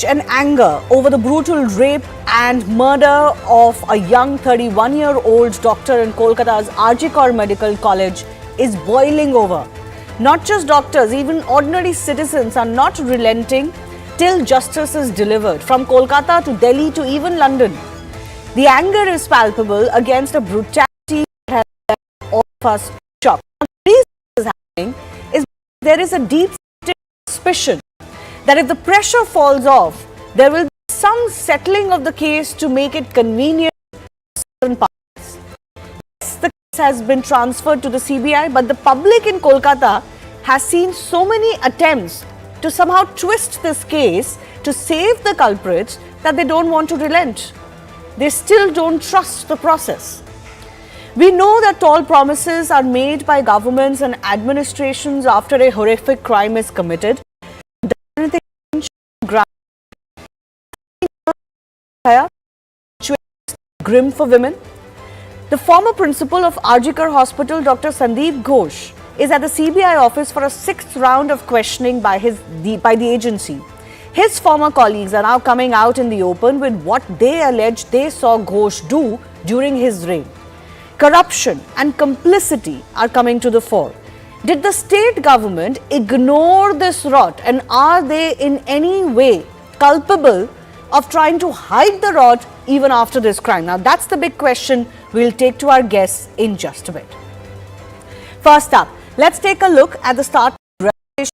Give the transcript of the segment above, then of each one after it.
And anger over the brutal rape and murder of a young 31-year-old doctor in Kolkata's RG Medical College is boiling over. Not just doctors, even ordinary citizens are not relenting till justice is delivered. From Kolkata to Delhi to even London, the anger is palpable against a brutality that has left all of us shocked. The reason this is happening is there is a deep suspicion that if the pressure falls off, there will be some settling of the case to make it convenient for certain parties. Yes, the case has been transferred to the CBI, but the public in Kolkata has seen so many attempts to somehow twist this case to save the culprits that they don't want to relent. They still don't trust the process. We know that tall promises are made by governments and administrations after a horrific crime is committed. Grim for women. The former principal of RG Hospital, Dr. Sandeep Ghosh, is at the CBI office for a sixth round of questioning by the agency. His former colleagues are now coming out in the open with what they allege they saw Ghosh do during his reign. Corruption and complicity are coming to the fore. Did the state government ignore this rot, and are they in any way culpable of trying to hide the rot even after this crime? Now that's the big question we'll take to our guests in just a bit. First up, let's take a look at the start revelation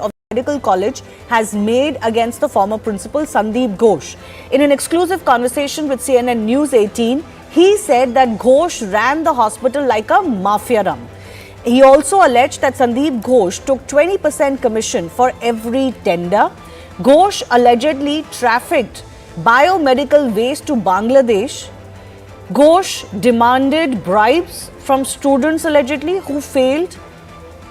of the Medical College has made against the former principal Sandeep Ghosh. In an exclusive conversation with CNN News 18, he said that Ghosh ran the hospital like a mafia ram. He also alleged that Sandeep Ghosh took 20% commission for every tender. Ghosh allegedly trafficked biomedical waste to Bangladesh. Ghosh demanded bribes from students allegedly who failed,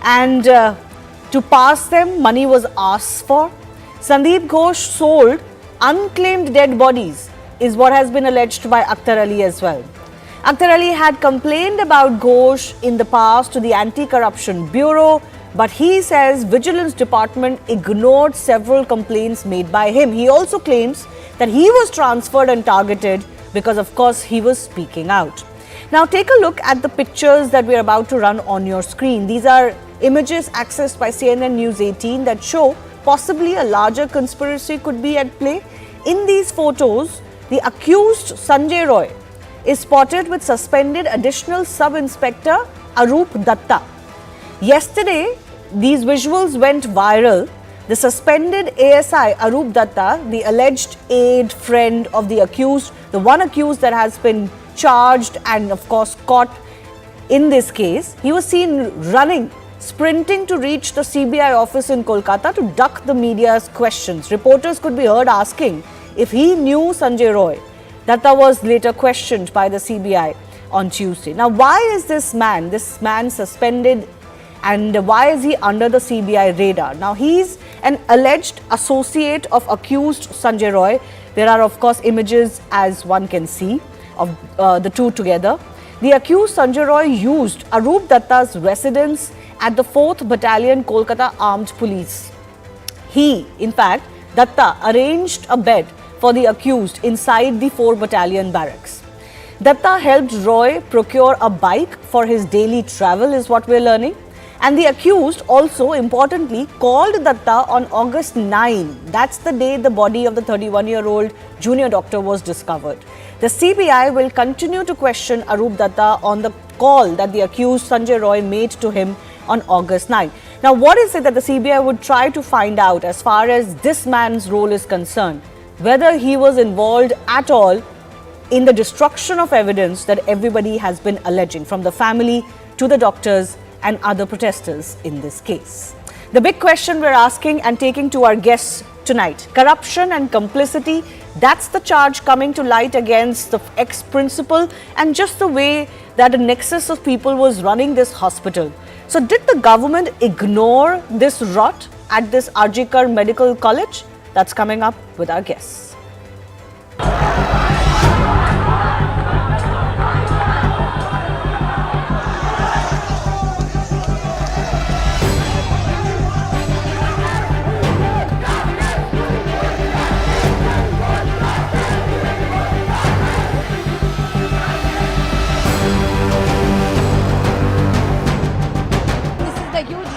and to pass them, money was asked for. Sandeep Ghosh sold unclaimed dead bodies, is what has been alleged by Akhtar Ali as well. Akhtar Ali had complained about Ghosh in the past to the Anti-Corruption Bureau, but he says Vigilance Department ignored several complaints made by him. He also claims that he was transferred and targeted because, of course, he was speaking out. Now take a look at the pictures that we are about to run on your screen. These are images accessed by CNN News 18 that show possibly a larger conspiracy could be at play. In these photos, the accused Sanjay Roy is spotted with suspended additional sub-inspector Arup Datta. Yesterday, these visuals went viral. The suspended ASI Arup Datta, the alleged aide, friend of the accused, the one accused that has been charged and of course caught in this case, he was seen running, sprinting to reach the CBI office in Kolkata to duck the media's questions. Reporters could be heard asking if he knew Sanjay Roy. Datta was later questioned by the CBI on Tuesday. Now, why is this man suspended, and why is he under the CBI radar? Now, he's an alleged associate of accused Sanjay Roy. There are, of course, images, as one can see, of the two together. The accused Sanjay Roy used Arup Datta's residence at the 4th Battalion Kolkata Armed Police. He, in fact, Datta arranged a bed for the accused inside the 4 Battalion barracks. Datta helped Roy procure a bike for his daily travel, is what we're learning. And the accused also, importantly, called Datta on August 9. That's the day the body of the 31-year-old junior doctor was discovered. The CBI will continue to question Arup Datta on the call that the accused Sanjay Roy made to him on August 9. Now, what is it that the CBI would try to find out as far as this man's role is concerned? Whether he was involved at all in the destruction of evidence that everybody has been alleging, from the family to the doctors and other protesters in this case. The big question we're asking and taking to our guests tonight: corruption and complicity, that's the charge coming to light against the ex-principal, and just the way that a nexus of people was running this hospital. So did the government ignore this rot at this RG Medical College? That's coming up with our guests.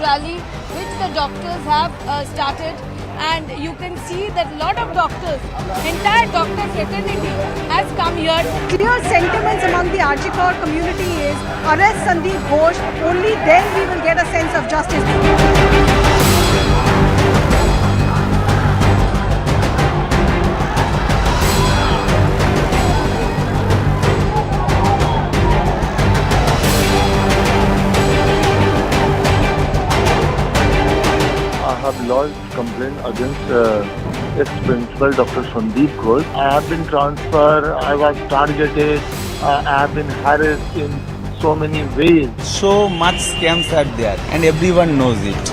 rally which the doctors have started, and you can see that a lot of doctors, entire doctor fraternity has come here. Clear sentiments among the Archikor community is arrest Sandeep Ghosh, only then we will get a sense of justice. I have lodged complaint against ex-principal Dr. Sandeep Ghosh. I have been transferred, I was targeted, I have been harassed in so many ways. So much scams are there and everyone knows it.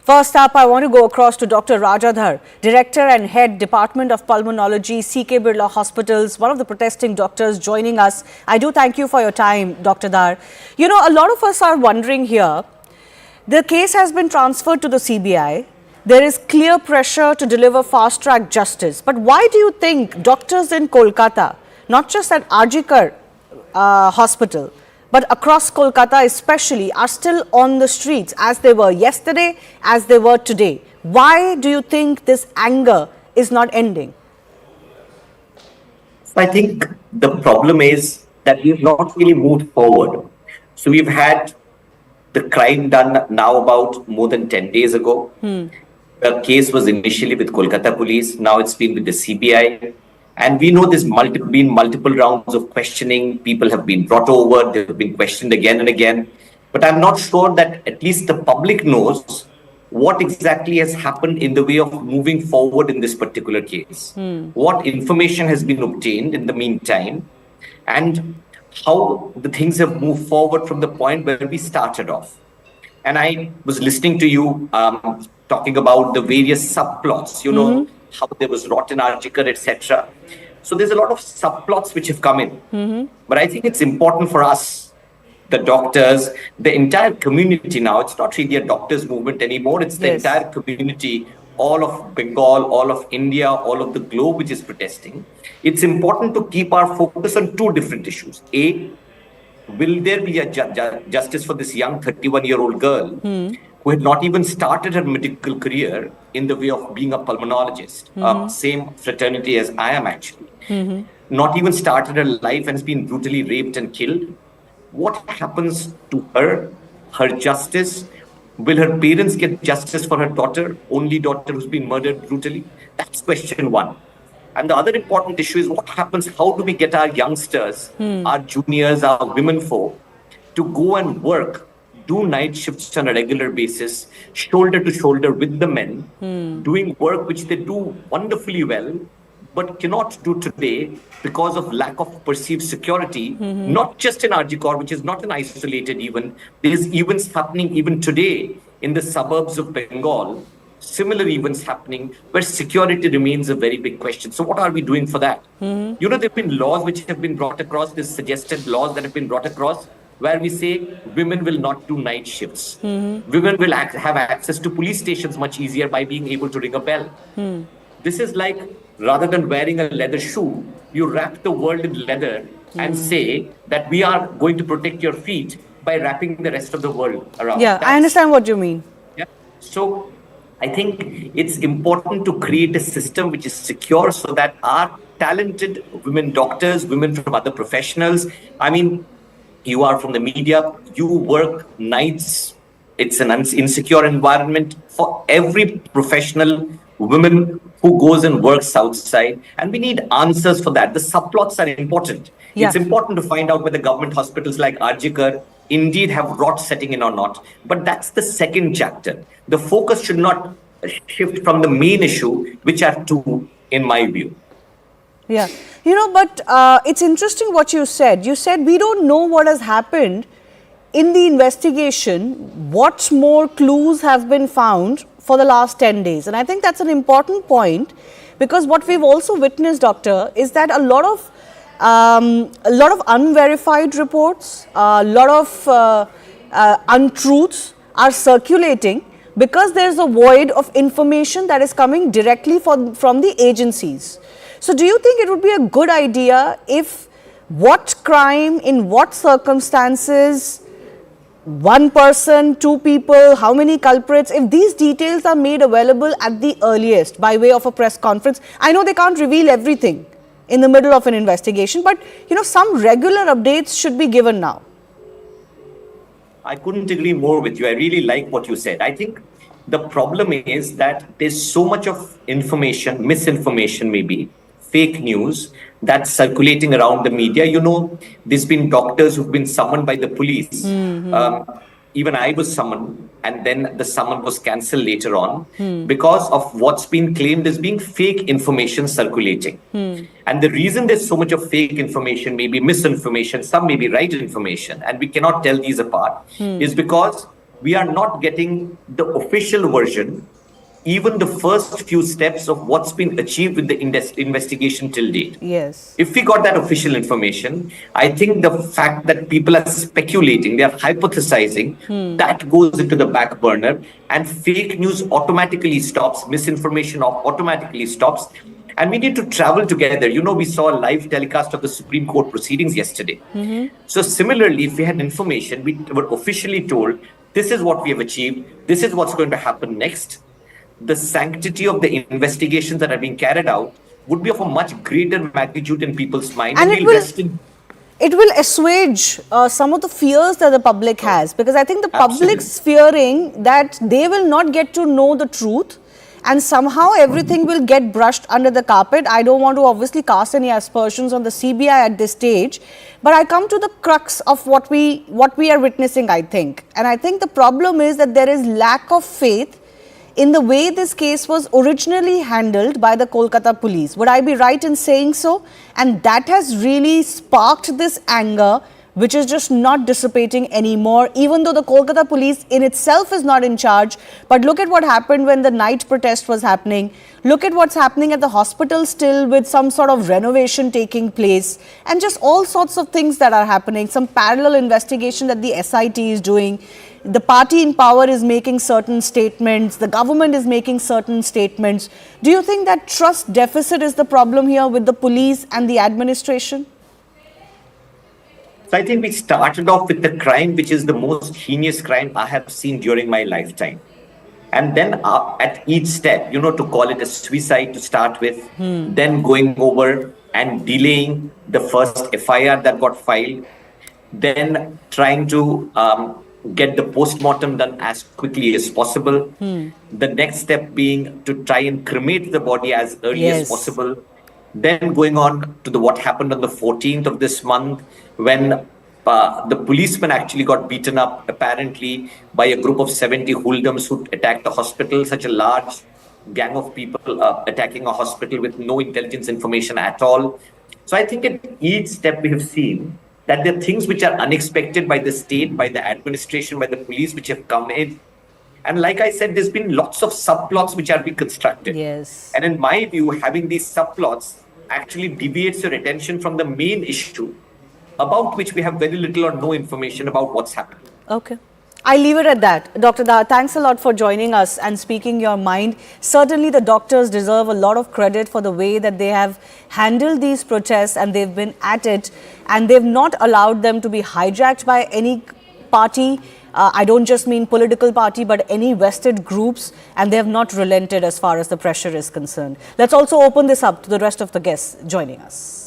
First up, I want to go across to Dr. Rajadhar, Director and Head Department of Pulmonology, C.K. Birla Hospitals, one of the protesting doctors joining us. I do thank you for your time, Dr. Dhar. You know, a lot of us are wondering here, the case has been transferred to the CBI. There is clear pressure to deliver fast-track justice. But why do you think doctors in Kolkata, not just at Arjikar Hospital, but across Kolkata especially, are still on the streets as they were yesterday, as they were today? Why do you think this anger is not ending? I think the problem is that we've not really moved forward. So we've had the crime done now about more than 10 days ago. The case was initially with Kolkata police, now it's been with the CBI. And we know there's been multiple rounds of questioning. People have been brought over, they've been questioned again and again. But I'm not sure that at least the public knows what exactly has happened in the way of moving forward in this particular case. What information has been obtained in the meantime, and how the things have moved forward from the point where we started off. And I was listening to you talking about the various subplots, you know, how there was rotten article, etc. So there's a lot of subplots which have come in. But I think it's important for us, the doctors, the entire community now, it's not really a doctors movement anymore, it's the entire community, all of Bengal, all of India, all of the globe which is protesting. It's important to keep our focus on two different issues. A, will there be a justice for this young 31-year-old girl who had not even started her medical career in the way of being a pulmonologist, same fraternity as I am actually, not even started her life and has been brutally raped and killed? What happens to her, her justice? Will her parents get justice for her daughter, only daughter who's been murdered brutally? That's question one. And the other important issue is what happens, how do we get our youngsters, our juniors, our women folk to go and work, do night shifts on a regular basis, shoulder to shoulder with the men, doing work which they do wonderfully well, but cannot do today because of lack of perceived security, not just in Arjikor, which is not an isolated event. There's events happening even today in the suburbs of Bengal, similar events happening where security remains a very big question. So what are we doing for that? You know, there have been laws which have been brought across, these suggested laws that have been brought across, where we say women will not do night shifts. Women will have access to police stations much easier by being able to ring a bell. This is like, rather than wearing a leather shoe, you wrap the world in leather and say that we are going to protect your feet by wrapping the rest of the world around. Yeah, I understand what you mean. Yeah. So I think it's important to create a system which is secure so that our talented women doctors, women from other professionals, I mean, you are from the media, you work nights, it's an insecure environment for every professional woman who goes and works outside, and we need answers for that. The subplots are important. Yeah. It's important to find out whether government hospitals like Arjikar indeed have rot setting in or not. But that's the second chapter. The focus should not shift from the main issue, which are two, in my view. Yeah, you know, but it's interesting what you said. You said we don't know what has happened in the investigation, what more clues have been found for the last 10 days? And I think that's an important point, because what we've also witnessed, Doctor, is that a lot of unverified reports, a lot of untruths are circulating because there's a void of information that is coming directly from the agencies. So do you think it would be a good idea if what crime, in what circumstances, one person, two people, how many culprits, if these details are made available at the earliest by way of a press conference? I know they can't reveal everything in the middle of an investigation, but some regular updates should be given now. I couldn't agree more with you. I really like what you said. I think the problem is that there's so much of information, misinformation maybe, fake news that's circulating around the media. There's been doctors who've been summoned by the police. Even I was summoned, and then the summon was cancelled later on because of what's been claimed as being fake information circulating. And the reason there's so much of fake information, maybe misinformation, some may be right information, and we cannot tell these apart, is because we are not getting the official version, even the first few steps of what's been achieved with the investigation till date. Yes. If we got that official information, I think the fact that people are speculating, they are hypothesizing, that goes into the back burner, and fake news automatically stops, misinformation automatically stops, and we need to travel together. We saw a live telecast of the Supreme Court proceedings yesterday. So similarly, if we had information, we were officially told, this is what we have achieved, this is what's going to happen next, the sanctity of the investigations that are being carried out would be of a much greater magnitude in people's mind. And it will assuage some of the fears that the public has, because I think the public's fearing that they will not get to know the truth and somehow everything will get brushed under the carpet. I don't want to obviously cast any aspersions on the CBI at this stage, but I come to the crux of what we are witnessing, I think. And I think the problem is that there is lack of faith in the way this case was originally handled by the Kolkata police. Would I be right in saying so? And that has really sparked this anger, which is just not dissipating anymore, even though the Kolkata police in itself is not in charge. But look at what happened when the night protest was happening. Look at what's happening at the hospital still, with some sort of renovation taking place, and just all sorts of things that are happening. Some parallel investigation that the SIT is doing. The party in power is making certain statements. The government is making certain statements. Do you think that trust deficit is the problem here with the police and the administration? So I think we started off with the crime, which is the most heinous crime I have seen during my lifetime. And then at each step, to call it a suicide to start with, then going over and delaying the first FIR that got filed, then trying to get the post-mortem done as quickly as possible. The next step being to try and cremate the body as early as possible. Then going on to what happened on the 14th of this month, when the policeman actually got beaten up, apparently, by a group of 70 hooligans who attacked the hospital, such a large gang of people attacking a hospital with no intelligence information at all. So I think at each step we have seen that there are things which are unexpected by the state, by the administration, by the police, which have come in. And like I said, there's been lots of subplots which are being constructed. Yes. And in my view, having these subplots actually deviates your attention from the main issue, about which we have very little or no information about what's happening. Okay. I leave it at that. Dr. Daha, thanks a lot for joining us and speaking your mind. Certainly the doctors deserve a lot of credit for the way that they have handled these protests, and they've been at it, and they've not allowed them to be hijacked by any party. I don't just mean political party, but any vested groups, and they have not relented as far as the pressure is concerned. Let's also open this up to the rest of the guests joining us.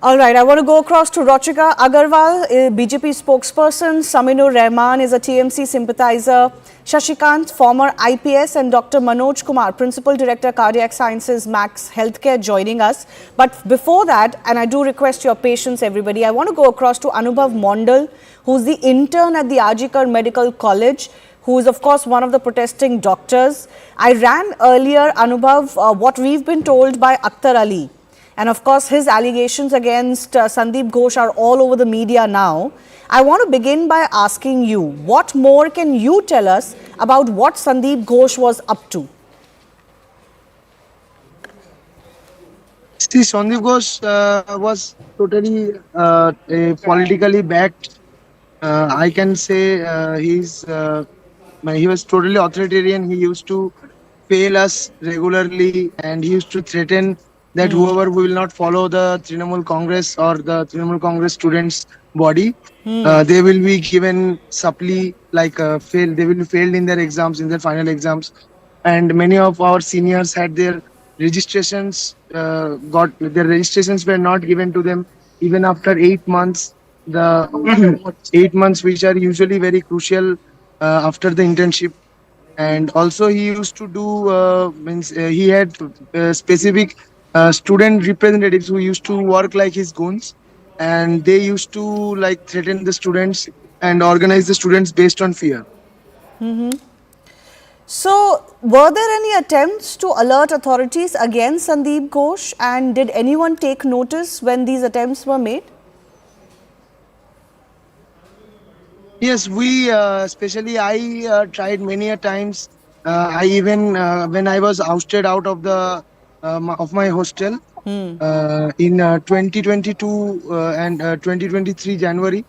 All right, I want to go across to Rochika Agarwal, a BJP spokesperson. Saminur Rahman is a TMC sympathizer. Shashikant, former IPS, and Dr. Manoj Kumar, Principal Director, Cardiac Sciences, Max Healthcare, joining us. But before that, and I do request your patience, everybody, I want to go across to Anubhav Mondal, who's the intern at the Ajikar Medical College, who is of course one of the protesting doctors. I ran earlier, Anubhav, what we've been told by Akhtar Ali. And of course, his allegations against Sandeep Ghosh are all over the media now. I want to begin by asking you, what more can you tell us about what Sandeep Ghosh was up to? See, Sandeep Ghosh was totally politically backed. I can say he was totally authoritarian. He used to fail us regularly, and he used to threaten that whoever will not follow the Trinamool Congress or the Trinamool Congress students body, they will be given supply, like fail. They will be failed in their exams, in their final exams, and many of our seniors had their registrations got their registrations were not given to them even after 8 months. The 8 months, which are usually very crucial after the internship. And also he used to do means he had specific student representatives who used to work like his goons, and they used to like threaten the students and organize the students based on fear. So, were there any attempts to alert authorities against Sandeep Ghosh, and did anyone take notice when these attempts were made? Yes, we especially I tried many a times. I even when I was ousted out of the of my hostel in 2022 and 2023 January.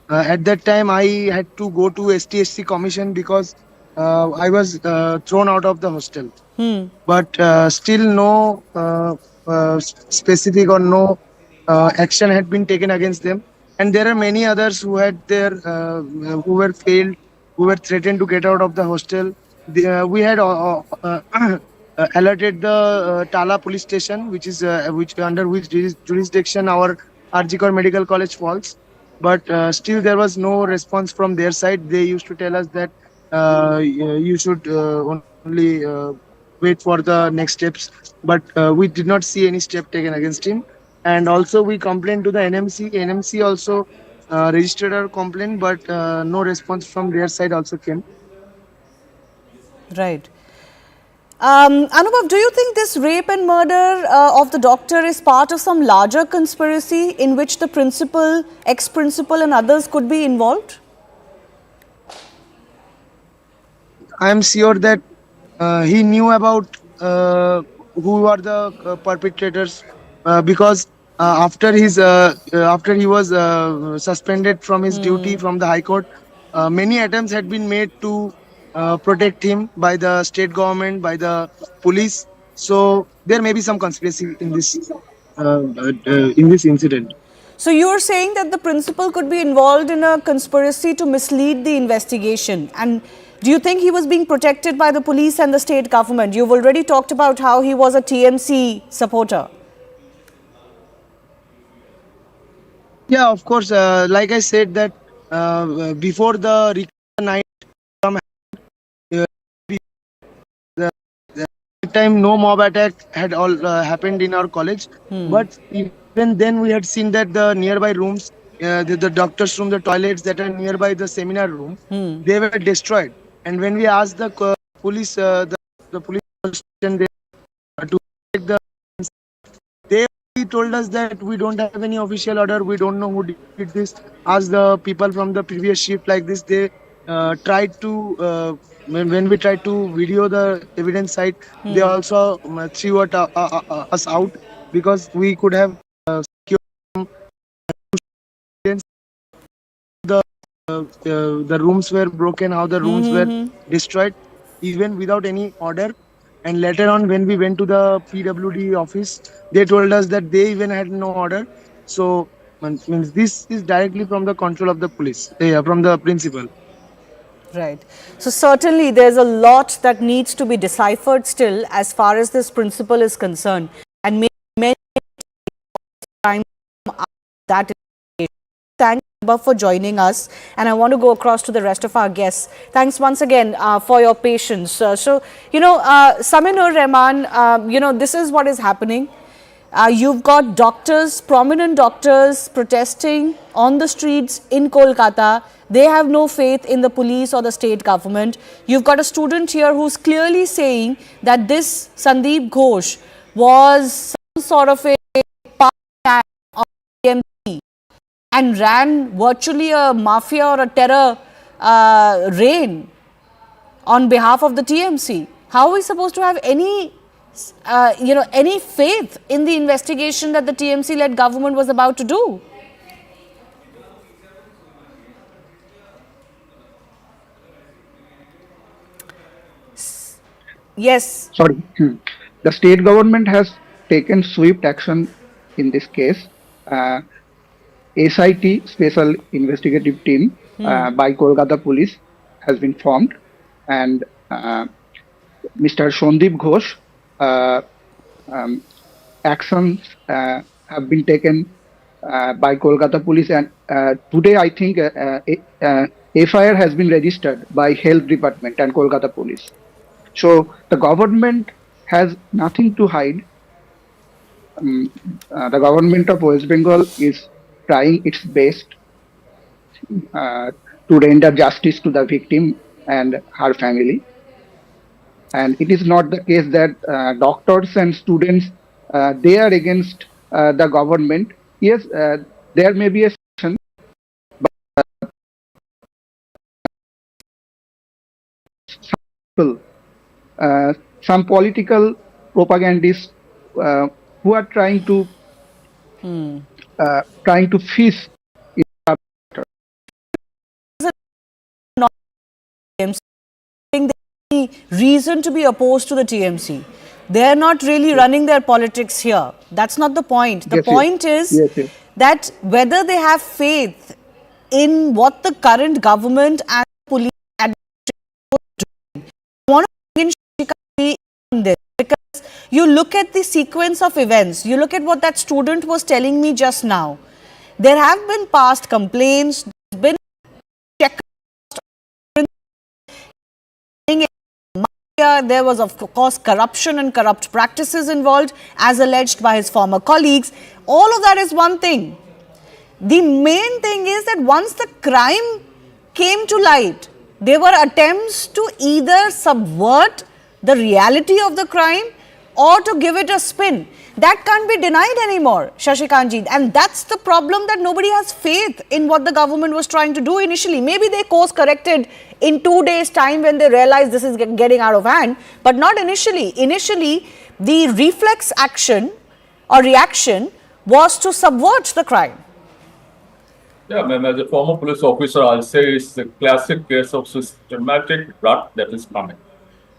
At that time, I had to go to STSC commission because I was thrown out of the hostel. But still no specific or no action had been taken against them. And there are many others who had their who were failed, who were threatened to get out of the hostel. We had alerted the Tala police station, which is which under which jurisdiction our Arjikar Medical College falls. But still there was no response from their side. They used to tell us that you should only wait for the next steps. But we did not see any step taken against him. And also we complained to the NMC. NMC also registered our complaint, but no response from their side also came. Right. Anubhav, do you think this rape and murder of the doctor is part of some larger conspiracy in which the principal, ex-principal and others could be involved? I am sure that he knew about who are the perpetrators because after he was suspended from his duty from the High Court, many attempts had been made to protect him by the state government, by the police. So there may be some conspiracy in this incident. So you are saying that the principal could be involved in a conspiracy to mislead the investigation, and do you think he was being protected by the police and the state government? You've already talked about how he was a TMC supporter. Yeah, of course. Like I said that before the night, uh, the time no mob attack had all happened in our college, but even then we had seen that the nearby rooms, the doctor's room, the toilets that are nearby the seminar room, they were destroyed. And when we asked the police, the police station there to check the, they told us that we don't have any official order, we don't know who did this. Ask the people from the previous shift like this. They tried to when we tried to video the evidence site, they also threw us out because we could have secured the rooms were broken, how the rooms were destroyed, even without any order. And later on, when we went to the PWD office, they told us that they even had no order. So, means this is directly from the control of the police, from the principal. Right. So certainly there's a lot that needs to be deciphered still as far as this principle is concerned, and many time that. Thanks for joining us, and I want to go across to the rest of our guests. Thanks once again for your patience. So, Samin ur Rahman, this is what is happening. You've got doctors, prominent doctors protesting on the streets in Kolkata. They have no faith in the police or the state government. You've got a student here who's clearly saying that this Sandeep Ghosh was some sort of a part of TMC and ran virtually a mafia or a terror reign on behalf of the TMC. How are we supposed to have any any faith in the investigation that the TMC-led government was about to do? Yes. Sorry. The state government has taken swift action in this case. SIT, Special Investigative Team, by Kolkata Police has been formed, and Mr. Sandeep Ghosh actions have been taken by Kolkata Police, and today I think FIR has been registered by Health Department and Kolkata Police. So the government has nothing to hide. The government of West Bengal is trying its best to render justice to the victim and her family. And it is not the case that doctors and students they are against the government. Yes, there may be a section, but some political propagandists who are trying to fish in any reason to be opposed to the TMC. They are not really running their politics here. That's not the point. The point is that whether they have faith in what the current government and police administration are doing. I want to begin on this because you look at the sequence of events. You look at what that student was telling me just now. There have been past complaints. There's been check. There was, of course, corruption and corrupt practices involved, as alleged by his former colleagues. All of that is one thing. The main thing is that once the crime came to light, there were attempts to either subvert the reality of the crime or to give it a spin. That can't be denied anymore, Shashikantji. And that's the problem, that nobody has faith in what the government was trying to do initially. Maybe they course corrected in 2 days' time when they realized this is getting out of hand, but not initially. Initially, the reflex action or reaction was to subvert the crime. Yeah, ma'am, as a former police officer, I'll say it's the classic case of systematic rut that is coming.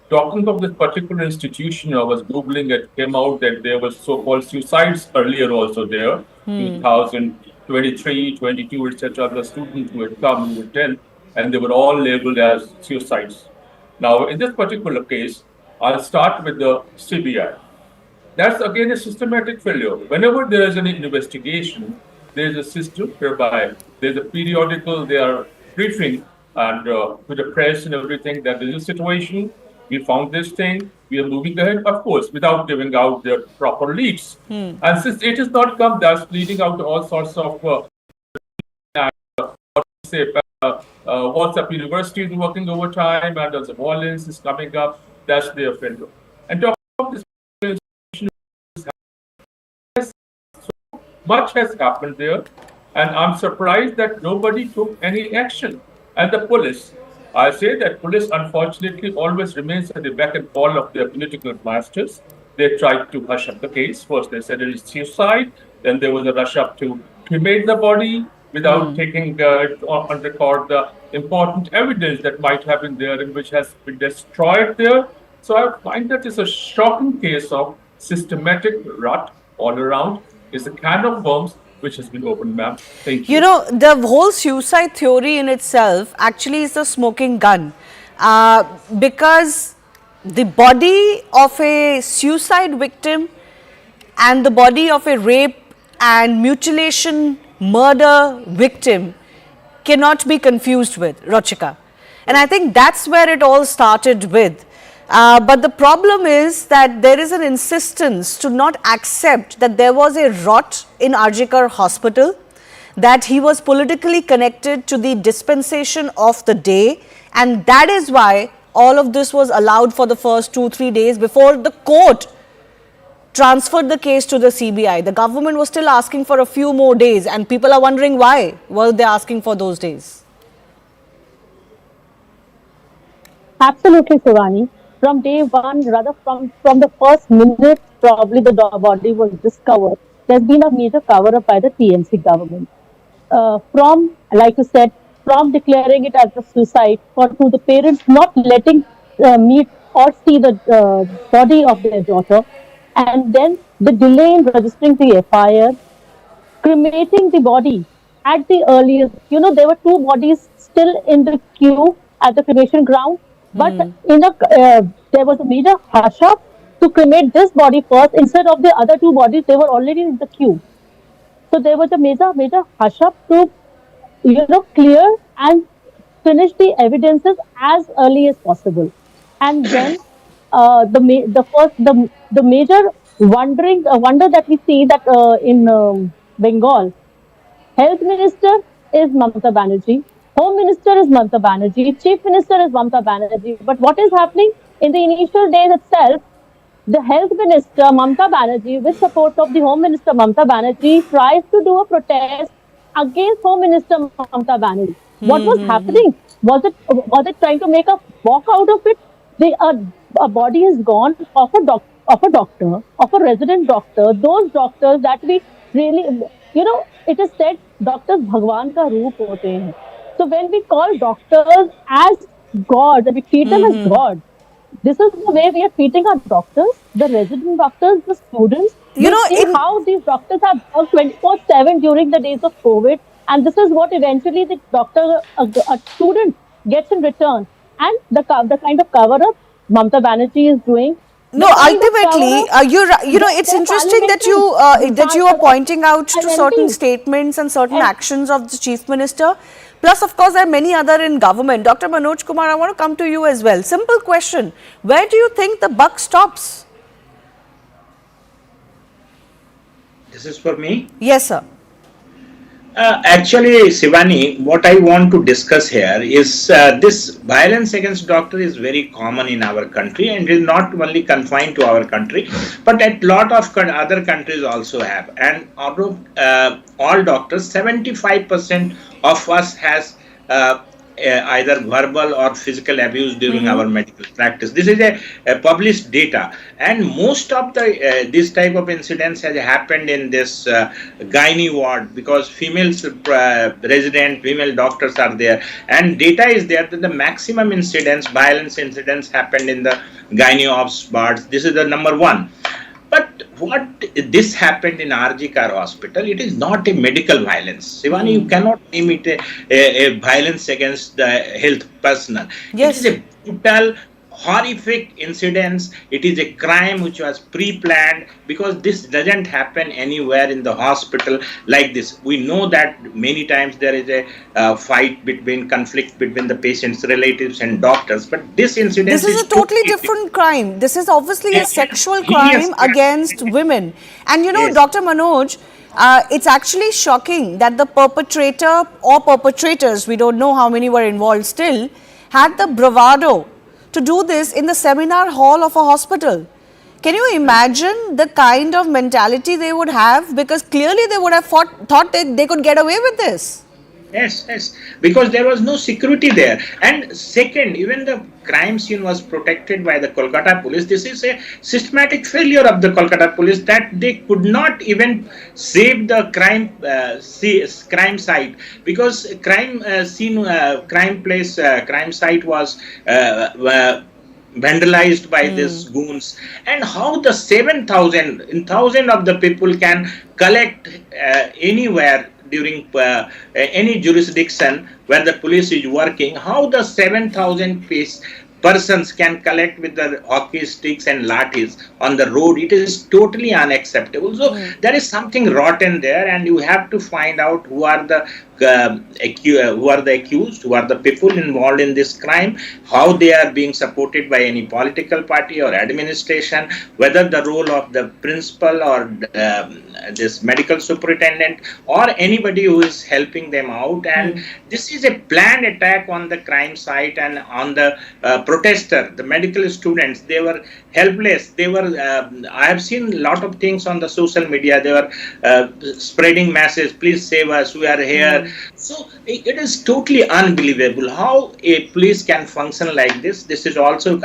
Talking of this particular institution, I was Googling, it came out that there were so-called suicides earlier also there, 2023, 22, etc. The students who had come, who were 10, and they were all labeled as suicides. Now, in this particular case, I'll start with the CBI. That's again a systematic failure. Whenever there is an investigation, there is a system whereby there's a periodical, they are briefing and with the press and everything that there is a situation. We found this thing, we are moving ahead, of course, without giving out their proper leads. And since it has not come, that's leading out to all sorts of WhatsApp universities working overtime, and as the violence is coming up, that's their failure. And talking about this, so much has happened there, and I'm surprised that nobody took any action. And the police, I say that police unfortunately always remains at the beck and call of their political masters. They tried to hush up the case. First they said it is suicide, then there was a rush up to cremate the body without taking on record the important evidence that might have been there and which has been destroyed there. So I find that it's a shocking case of systematic rot all around. It's a can of worms which has been opened, ma'am. Thank you. You know, the whole suicide theory in itself actually is a smoking gun, because the body of a suicide victim and the body of a rape and mutilation murder victim cannot be confused with, Rochika. And I think that's where it all started with. But the problem is that there is an insistence to not accept that there was a rot in Arjikar hospital, that he was politically connected to the dispensation of the day, and that is why all of this was allowed for the first 2-3 days before the court transferred the case to the CBI. The government was still asking for a few more days, and people are wondering why were they asking for those days. Absolutely, Shivani. From day one, rather from the first minute, probably the body was discovered, there's been a major cover up by the TMC government. From, like you said, from declaring it as a suicide, for to the parents not letting meet or see the body of their daughter, and then the delay in registering the FIR, cremating the body at the earliest. You know, there were two bodies still in the queue at the cremation ground, but there was a major hush up to cremate this body first instead of the other two bodies. They were already in the queue. So there was a major hush up to, clear and finish the evidences as early as possible. And then the major wonder that we see that in Bengal, Health Minister is Mamata Banerjee, Home Minister is Mamata Banerjee, Chief Minister is Mamata Banerjee. But what is happening in the initial days itself? The Health Minister Mamata Banerjee, with support of the Home Minister Mamata Banerjee, tries to do a protest against Home Minister Mamata Banerjee. What was happening? Was it trying to make a walk out of it? A body is gone of a doctor, of a resident doctor. Those doctors that we really, it is said doctors Bhagwan ka roop hote hain. So when we call doctors as God, we treat them as God. This is the way we are treating our doctors, the resident doctors, the students. How these doctors have worked 24/7 during the days of COVID, and this is what eventually the doctor, a student, gets in return. And the kind of cover up Mamata Banerjee is doing. No, ultimately, it's interesting that you are pointing out to certain statements and certain actions of the Chief Minister. Plus, of course, there are many other in government. Dr. Manoj Kumar, I want to come to you as well. Simple question. Where do you think the buck stops? This is for me? Yes, sir. Actually, Shivani, what I want to discuss here is this violence against doctor is very common in our country, and it is not only confined to our country, but a lot of other countries also have. And out of all doctors, 75% of us has either verbal or physical abuse during our medical practice. This is a published data, and most of the this type of incidents has happened in this gynae ward, because female doctors are there, and data is there that the maximum incidents, violence incidents, happened in the gynae obs wards. This is the number one. But what this happened in RGKR hospital, it is not a medical violence. Shivani, you cannot name it a violence against the health personnel. Yes. It is a brutal, horrific incidents. It is a crime which was pre-planned, because this doesn't happen anywhere in the hospital like this. We know that many times there is a conflict between the patient's relatives and doctors, but this incident is a totally different crime. This is obviously a sexual crime against women. And Dr. Manoj, it's actually shocking that the perpetrator or perpetrators, we don't know how many were involved still, had the bravado to do this in the seminar hall of a hospital. Can you imagine the kind of mentality they would have? Because clearly they would have thought that they could get away with this. Yes, because there was no security there. And second, even the crime scene was protected by the Kolkata police. This is a systematic failure of the Kolkata police, that they could not even save the crime site, because crime site was vandalized by these goons. And how the 1,000 of the people can collect anywhere during any jurisdiction where the police is working, how the 7,000 persons can collect with the hockey sticks and lathis on the road, it is totally unacceptable. So there is something rotten there, and you have to find out who are the who are the accused, who are the people involved in this crime, how they are being supported by any political party or administration, whether the role of the principal or this medical superintendent or anybody who is helping them out. And this is a planned attack on the crime site and on the protester, the medical students. They were helpless. They were, I have seen a lot of things on the social media. They were spreading messages, please save us, we are here. So it is totally unbelievable how a police can function like this. This is also,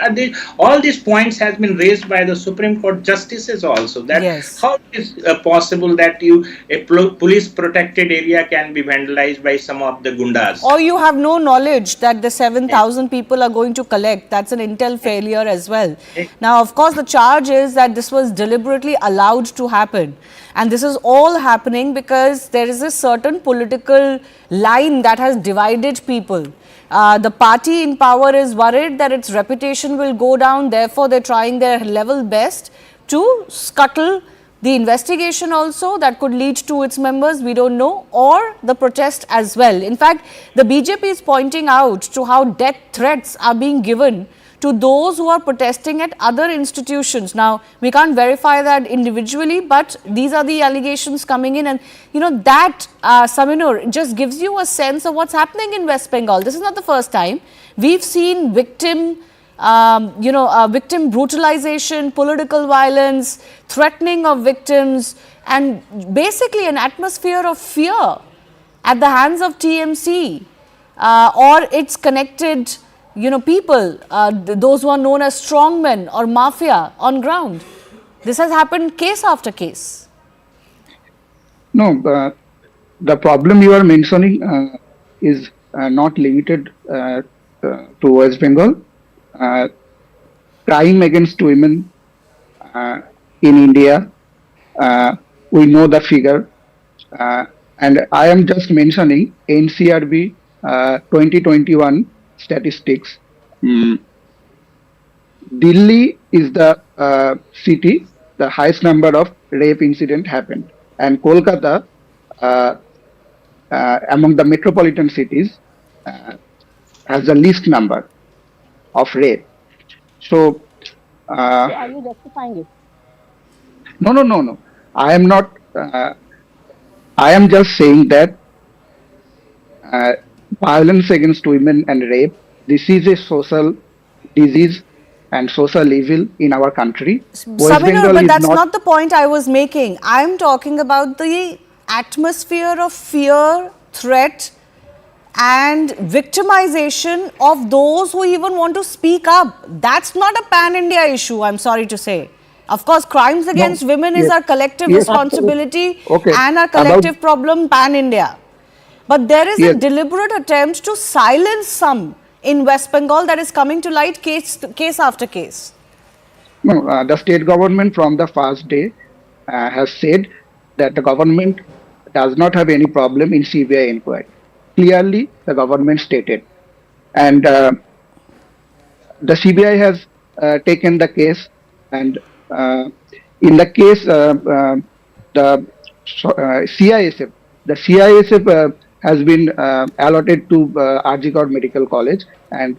all these points has been raised by the Supreme Court justices also, that how it is possible that a police protected area can be vandalized by some of the gundas. Or you have no knowledge that the 7,000 people are going to collect. That's an intel failure as well. Now, of course, the charge is that this was deliberately allowed to happen. And this is all happening because there is a certain political line that has divided people. The party in power is worried that its reputation will go down. Therefore, they're trying their level best to scuttle the investigation also that could lead to its members, we don't know, or the protest as well. In fact, the BJP is pointing out to how death threats are being given to those who are protesting at other institutions. Now, we can't verify that individually, but these are the allegations coming in. And, you know, that, Saminur, just gives you a sense of what's happening in West Bengal. This is not the first time. We've seen victim brutalization, political violence, threatening of victims, and basically an atmosphere of fear at the hands of TMC or its connected, people, those who are known as strongmen or mafia on ground. This has happened case after case. No, the problem you are mentioning is not limited to West Bengal. Crime against women in India, we know the figure, and I am just mentioning NCRB 2021 statistics. Delhi is the city the highest number of rape incident happened, and Kolkata among the metropolitan cities has the least number of rape. So are you justifying it? No. I am not. I am just saying that violence against women and rape, this is a social disease and social evil in our country. Saminur, but that's not the point I was making. I'm talking about the atmosphere of fear, threat, and victimization of those who even want to speak up. That's not a pan-India issue, I'm sorry to say. Of course, crimes against women is our collective responsibility and our collective problem pan-India. But there is a deliberate attempt to silence some in West Bengal that is coming to light case after case. No, the state government from the first day has said that the government does not have any problem in CBI inquiry. Clearly, the government stated. And the CBI has taken the case, and in the case, the CISF has been allotted to Arjikar Medical College, and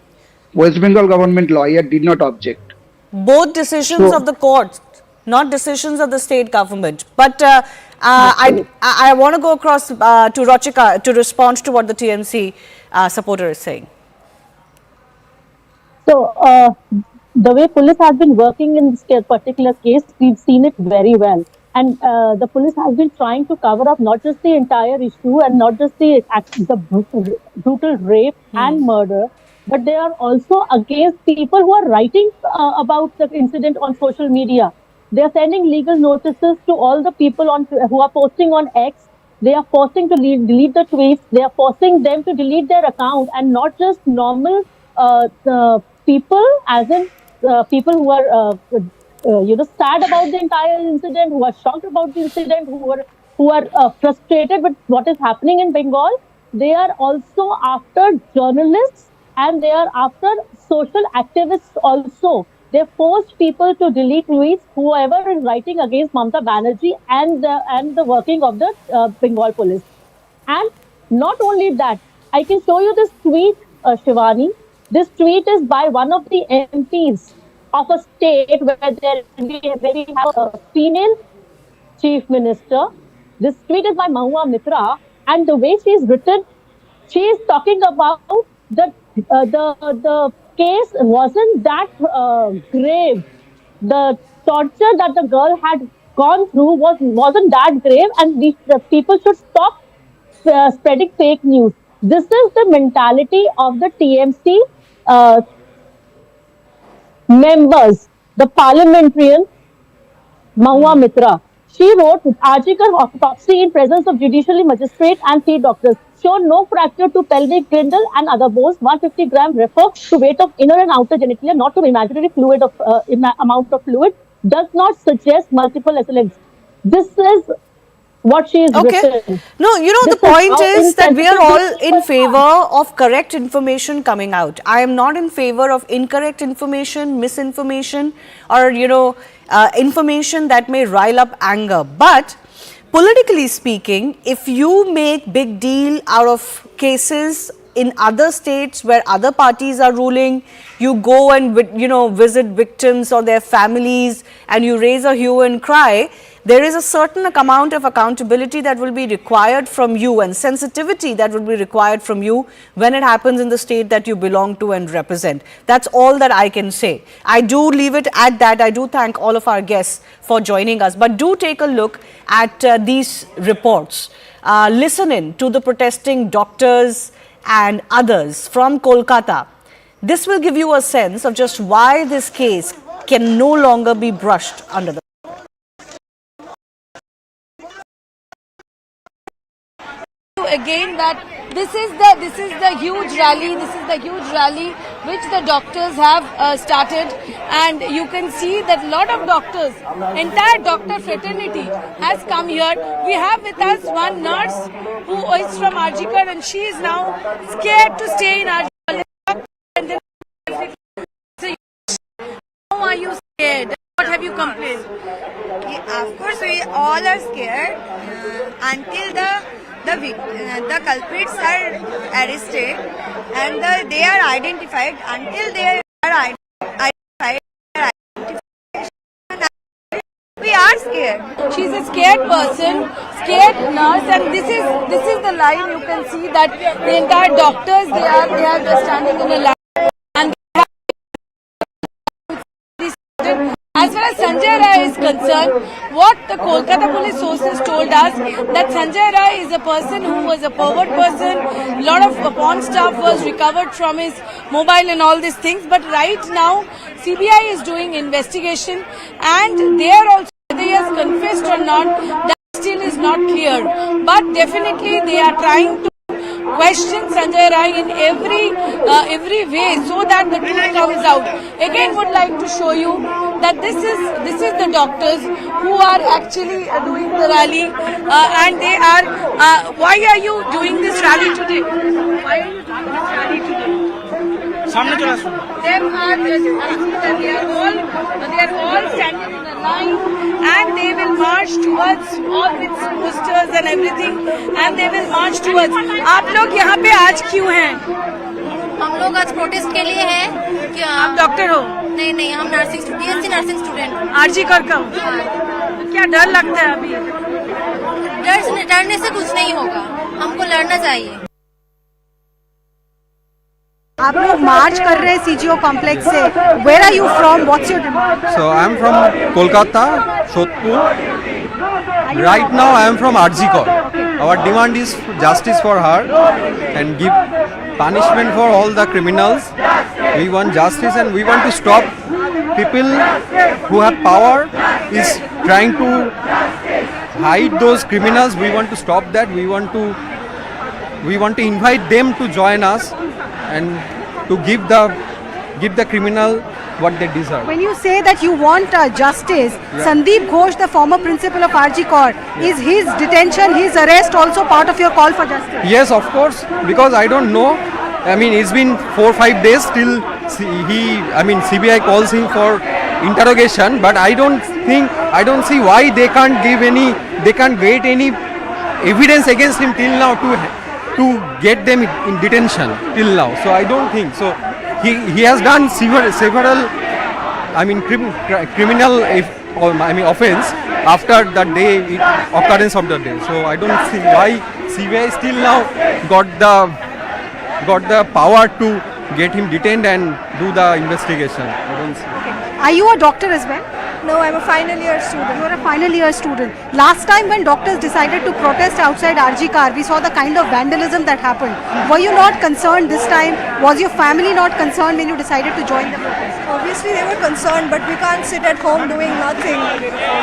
West Bengal government lawyer did not object. Both decisions of the court, not decisions of the state government. But I want to go across to Rochika to respond to what the TMC supporter is saying. So, the way police has been working in this particular case, we've seen it very well. And the police has been trying to cover up not just the entire issue and not just the brutal rape and murder, but they are also against people who are writing about the incident on social media. They are sending legal notices to all the people who are posting on X. They are forcing to delete the tweets. They are forcing them to delete their account, and not just normal people, as in people who are sad about the entire incident, who are shocked about the incident, who are frustrated with what is happening in Bengal. They are also after journalists, and they are after social activists also. They forced people to delete tweets, whoever is writing against Mamata Banerjee and the working of the Bengal police. And Not only that, I can show you this tweet, Shivani. This tweet is by one of the MPs of a state where we have a female chief minister. This tweet is by Mahua Mitra, and the way she is written, she is talking about the case wasn't that grave. The torture that the girl had gone through wasn't that grave, and the people should stop spreading fake news. This is the mentality of the TMC members, the parliamentarian Mahua Mitra. She wrote, Arjikar autopsy in presence of judicial magistrate and 3 doctors show no fracture to pelvic girdle and other bones. 150 gram refer to weight of inner and outer genitalia, not to imaginary fluid of amount of fluid. Does not suggest multiple assailants. This is what she is written. No, the point is that we are all in favor of correct information coming out. I am not in favor of incorrect information, misinformation, or, information that may rile up anger. But politically speaking, if you make big deal out of cases in other states where other parties are ruling, you go and, visit victims or their families and you raise a hue and cry, there is a certain amount of accountability that will be required from you and sensitivity that will be required from you when it happens in the state that you belong to and represent. That's all that I can say. I do leave it at that. I do thank all of our guests for joining us. But do take a look at these reports. Listen in to the protesting doctors and others from Kolkata. This will give you a sense of just why this case can no longer be brushed under the again that this is the huge rally which the doctors have started, and you can see that a lot of doctors, entire doctor fraternity has come here. We have with us one nurse who is from Arjikar, and she is now scared to stay in Arjikar. How are you scared? What have you complained? Of course, we all are scared until the culprits are arrested and they are identified. Until they are identified, we are scared. She's a scared person, scared nurse, and this is the line. You can see that the entire doctors they are standing in a line. As far as Sanjay Rai is concerned, what the Kolkata police sources told us, that Sanjay Rai is a person who was a pervert person. A lot of porn stuff was recovered from his mobile and all these things. But right now, CBI is doing investigation, and they are also, whether he has confessed or not, that still is not clear. But definitely they are trying to question Sanjay Rai in every way so that the truth comes out. Again, would like to show you that this is the doctors who are actually doing the rally, and they are. Why are you doing this rally today? Why are you doing this rally today? They are all standing in a line, and they will march towards all with posters and everything, and they will march towards. आप लोग यहाँ पे आज क्यों हैं? हम लोग आज प्रोटेस्ट के लिए हैं। क्या आप डॉक्टर हो? नहीं, हम बीएससी नर्सिंग स्टूडेंट। आरजी कर का क्या डर लगता है अभी? डरने से कुछ नहीं होगा, हमको लड़ना चाहिए। आप लोग मार्च कर रहे हैं सीजीओ कॉम्प्लेक्स से। Where are you from? What's your demand? So I am from Kolkata, Shodhpur. Right now I am from Arjikar. Our demand is justice for her and give punishment for all the criminals. We want justice and we want to stop people who have power is trying to hide those criminals. We want to stop that. We want to invite them to join us and to give the criminal what they deserve. When you say that you want justice, Sandeep Ghosh, the former principal of RG Kaur, is his detention, his arrest also part of your call for justice? Yes, of course, because I don't know. I mean, it's been 4 or 5 days till CBI calls him for interrogation, but I don't see why they can't get any evidence against him till now to get them in detention till now. So I don't think so. He has done several criminal offense after the day occurrence of the day. So I don't see why CBI still now got the power to get him detained and do the investigation. I don't see. Are you a doctor as well? No, I'm a final year student. You are a final year student. Last time when doctors decided to protest outside RG car, we saw the kind of vandalism that happened. Were you not concerned this time? Was your family not concerned when you decided to join the protest? Obviously, they were concerned, but we can't sit at home doing nothing.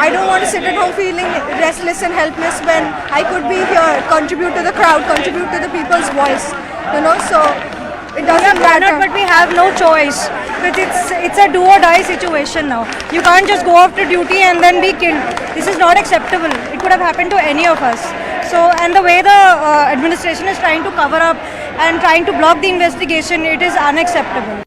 I don't want to sit at home feeling restless and helpless when I could be here, contribute to the crowd, contribute to the people's voice. So it doesn't matter. But we have no choice. But it's a do or die situation now. You can't just go off to duty and then be killed. This is not acceptable. It could have happened to any of us. And the way the administration is trying to cover up and trying to block the investigation, it is unacceptable.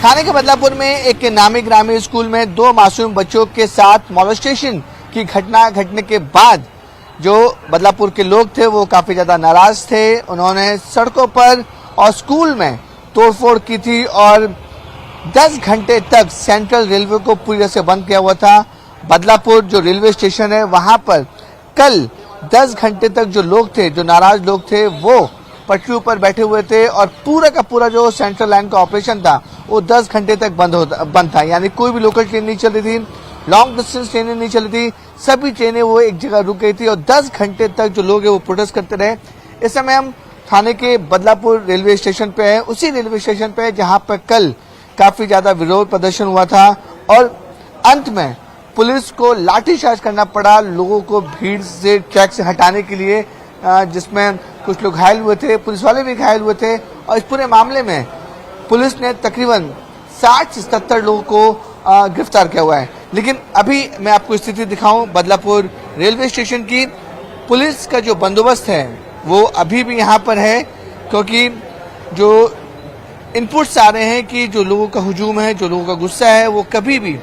थाने के बदलापुर में एक नामी ग्रामीण school में 2 मासूम बच्चों के साथ मॉलेस्टेशन की घटना घटने के बाद जो बदलापुर के लोग थे वो काफी ज्यादा नाराज थे। उन्होंने सड़कों पर और स्कूल में तोड़फोड़ की थी और 10 घंटे तक सेंट्रल रेलवे को पूरी तरह से बंद किया हुआ था। बदलापुर जो रेलवे स्टेशन है वहां पर कल 10 घंटे तक जो लोग थे, जो नाराज लोग थे, वो पटरियों पर बैठे हुए थे और पूरा का पूरा जो सेंट्रल लाइन का ऑपरेशन था वो 10 घंटे तक बंद था। यानी कोई भी लोकल ट्रेन नहीं चल रही थी, लॉन्ग डिस्टेंस ट्रेनें नहीं चल रही थी, सभी ट्रेनें वो एक जगह रुक गई थी और 10 घंटे तक जो लोग हैं वो प्रोटेस्ट करते रहे। इस समय हम थाने के बदलापुर रेलवे स्टेशन पे है, उसी रेलवे स्टेशन पे जहां पर कल काफी ज्यादा विरोध प्रदर्शन हुआ था और अंत में पुलिस को लाठीचार्ज करना पड़ा लोगों को भीड़ से ट्रैक से हटाने के लिए, जिसमें कुछ लोग घायल हुए थे, पुलिस वाले भी घायल हुए थे और इस पूरे मामले में पुलिस ने तकरीबन 60 से 70 लोगों को गिरफ्तार किया हुआ है। लेकिन अभी मैं आपको स्थिति दिखाऊं बदलापुर रेलवे स्टेशन की, पुलिस का जो बंदोबस्त है वो अभी भी यहाँ पर है, क्योंकि जो इनपुट्स आ रहे हैं कि जो लोगों का हुजूम है, जो लोगों का गुस्सा है, वो कभी भी